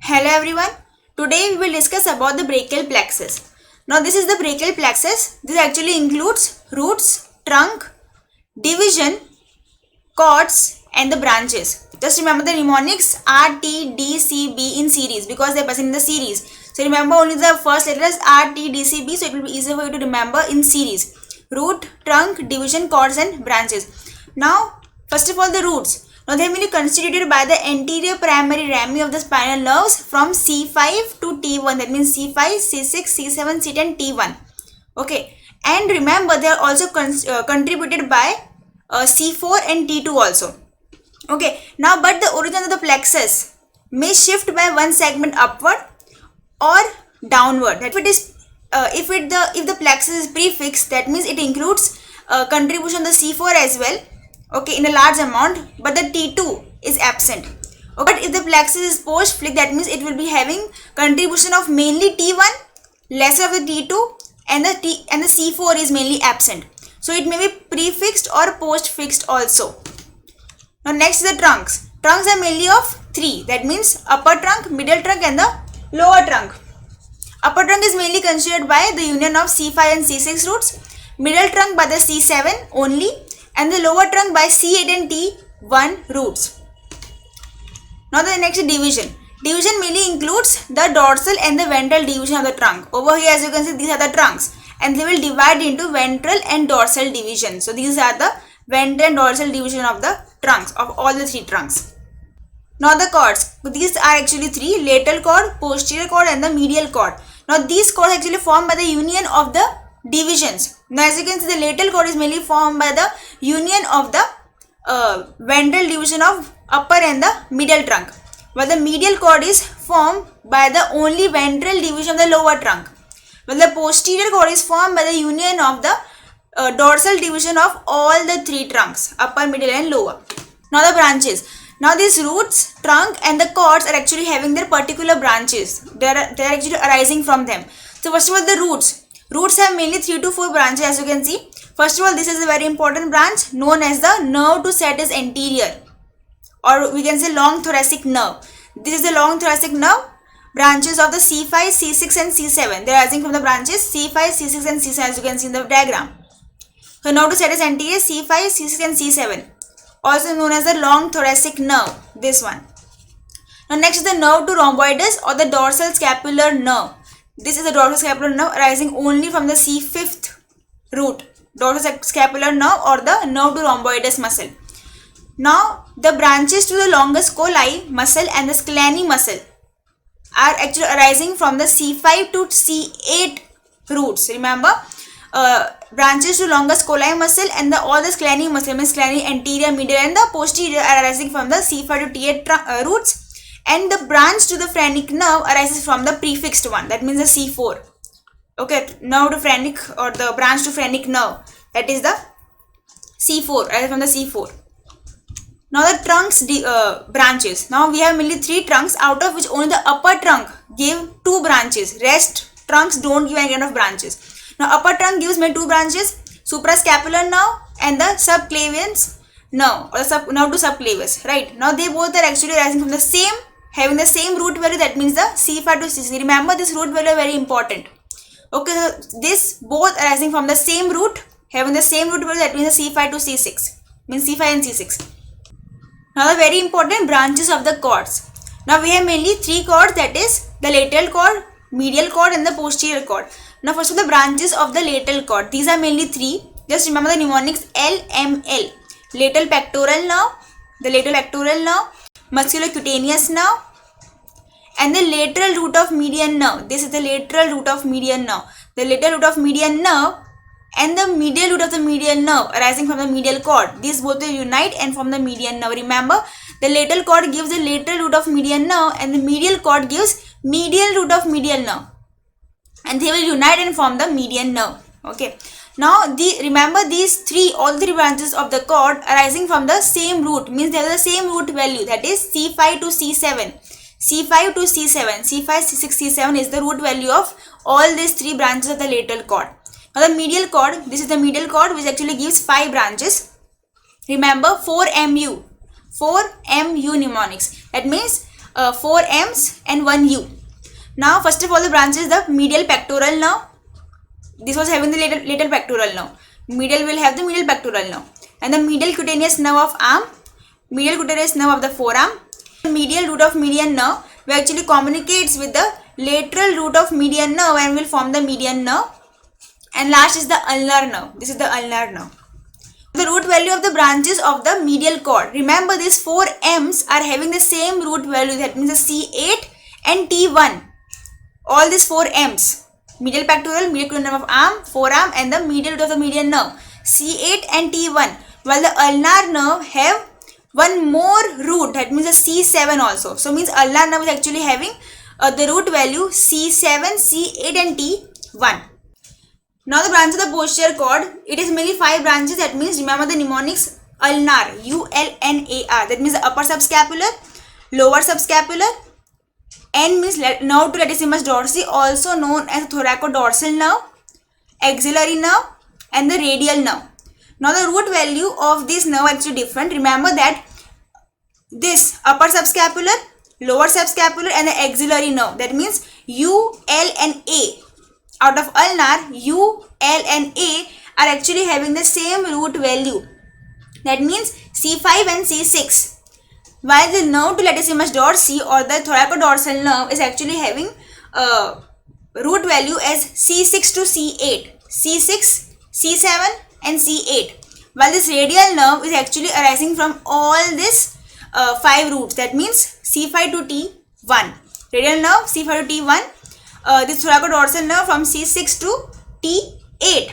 Hello everyone. Today we will discuss about the brachial plexus. Now this is the brachial plexus. This actually includes roots, trunk, division, cords and the branches. Just remember the mnemonics R, T, D, C, B in series because they are present in the series. So remember only the first letters R, T, D, C, B, so it will be easier for you to remember in series. Root, trunk, division, cords and branches. Now first of all the roots. Now they are mainly constituted by the anterior primary rami of the spinal nerves from C5 to T1. That means C5, C6, C7, C10, T1. Okay. And remember they are also contributed by C4 and T2 also. Okay. Now but the origin of the plexus may shift by one segment upward or downward. That if the plexus is prefixed, that means it includes contribution of the C4 as well. Okay, in a large amount, but the T2 is absent. Okay, but if the plexus is post flick, that means it will be having contribution of mainly T1, lesser of the T2, and the C4 is mainly absent. So it may be prefixed or post fixed also. Now next is the trunks. Trunks are mainly of three. That means upper trunk, middle trunk, and the lower trunk. Upper trunk is mainly considered by the union of C5 and C6 roots. Middle trunk by the C7 only. And the lower trunk by C8 and T1 roots. Now the next is division. Division mainly includes the dorsal and the ventral division of the trunk. Over here as you can see these are the trunks and they will divide into ventral and dorsal division. So these are the ventral and dorsal division of the trunks of all the three trunks. Now the cords. These are actually three: lateral cord, posterior cord and the medial cord. Now these cords are actually formed by the union of the divisions. Now as you can see the lateral cord is mainly formed by the union of the ventral division of upper and the middle trunk, while the medial cord is formed by the only ventral division of the lower trunk, while the posterior cord is formed by the union of the dorsal division of all the three trunks, upper, middle and lower. Now the branches. Now these roots, trunk and the cords are actually having their particular branches. They are actually arising from them. So first of all the roots. Roots have mainly 3 to 4 branches as you can see. First of all, this is a very important branch known as the nerve to satis anterior, or we can say long thoracic nerve. This is the long thoracic nerve. Branches of the C5, C6 and C7. They are arising from the branches C5, C6 and C7 as you can see in the diagram. So nerve to satis anterior, C5, C6 and C7. Also known as the long thoracic nerve. This one. Now next is the nerve to rhomboides or the dorsal scapular nerve. This is the dorsal scapular nerve arising only from the C5th root, dorsal scapular nerve or the nerve to rhomboides muscle. Now, the branches to the longus colli muscle and the scalene muscle are actually arising from the C5 to C8 roots. Remember, branches to longus colli muscle and all the scalene muscle, means scalene anterior, medial and the posterior are arising from the C5 to T8 roots. And the branch to the phrenic nerve arises from the prefixed one, that means the C4. Okay, nerve to phrenic or the branch to phrenic nerve, that is the C4, arises from the C4. Now the trunks branches. Now we have mainly 3 trunks, out of which only the upper trunk give 2 branches. Rest trunks don't give any kind of branches. Now upper trunk gives mainly 2 branches, suprascapular nerve and the subclavians nerve or the nerve to subclavius. Right. Now they both are actually arising from the same, having the same root value, that means the C5 to C6. Remember this root value is very important. Okay, so this both arising from the same root, having the same root value, that means the C5 to C6, means C5 and C6. Now the very important branches of the cords. Now we have mainly 3 cords, that is the lateral cord, medial cord and the posterior cord. Now first of the branches of the lateral cord. These are mainly 3. Just remember the mnemonics L, M, L. Lateral pectoral nerve, the lateral pectoral nerve, musculocutaneous nerve and the lateral root of median nerve. This is the lateral root of median nerve. The lateral root of median nerve and the medial root of the median nerve arising from the medial cord. These both will unite and form the median nerve. Remember, the lateral cord gives the lateral root of median nerve and the medial cord gives medial root of medial nerve. And they will unite and form the median nerve. Okay. Now, remember all 3 branches of the cord arising from the same root, means they have the same root value, that is C5 to C7. C5 to C7, C5, C6, C7 is the root value of all these 3 branches of the lateral cord. Now the medial cord, this is the medial cord which actually gives 5 branches. Remember 4MU, 4MU mnemonics. That means 4 M's and 1 U. Now first of all the branches, the medial pectoral nerve. This was having the lateral pectoral nerve. Medial will have the medial pectoral nerve. And the medial cutaneous nerve of arm, medial cutaneous nerve of the forearm. The medial root of median nerve which actually communicates with the lateral root of median nerve and will form the median nerve. And last is the ulnar nerve. This is the ulnar nerve. The root value of the branches of the medial cord. Remember, these 4 M's are having the same root value. That means the C8 and T1. All these 4 M's. Medial pectoral, medial cutaneous nerve of arm, forearm, and the medial root of the median nerve. C8 and T1. While the ulnar nerve have one more root. That means the C7 also. So means ulnar nerve is actually having the root value C7, C8 and T1. Now the branch of the posterior cord, it is mainly 5 branches. That means remember the mnemonics ulnar, ULNAR. That means the upper subscapular, lower subscapular. N means nerve to latissimus dorsi, also known as thoracodorsal nerve, axillary nerve, and the radial nerve. Now the root value of this nerve is actually different. Remember that this upper subscapular, lower subscapular, and the axillary nerve. That means U, L, and A. Out of ulnar, U, L, and A are actually having the same root value. That means C5 and C6. While the nerve to latissimus dorsi or the thoracodorsal nerve is actually having root value as C6 to C8. C6, C7 and C8. While this radial nerve is actually arising from all these 5 roots. That means C5 to T1. Radial nerve C5 to T1. This thoracodorsal nerve from C6 to T8,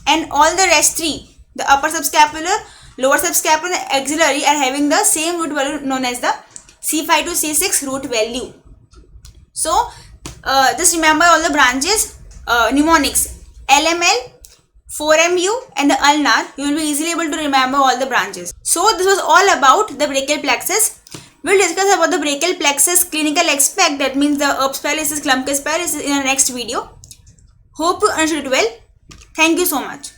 and all the rest 3, the upper subscapular, lower subscapular, and axillary are having the same root value known as the C5 to C6 root value. So just remember all the branches, mnemonics LML, 4MU and the ulnar. You will be easily able to remember all the branches. So this was all about the brachial plexus. We'll discuss about the brachial plexus clinical aspect, that means the Erb's paralysis, Klumpke's paralysis, in our next video. Hope you understood it well. Thank you so much.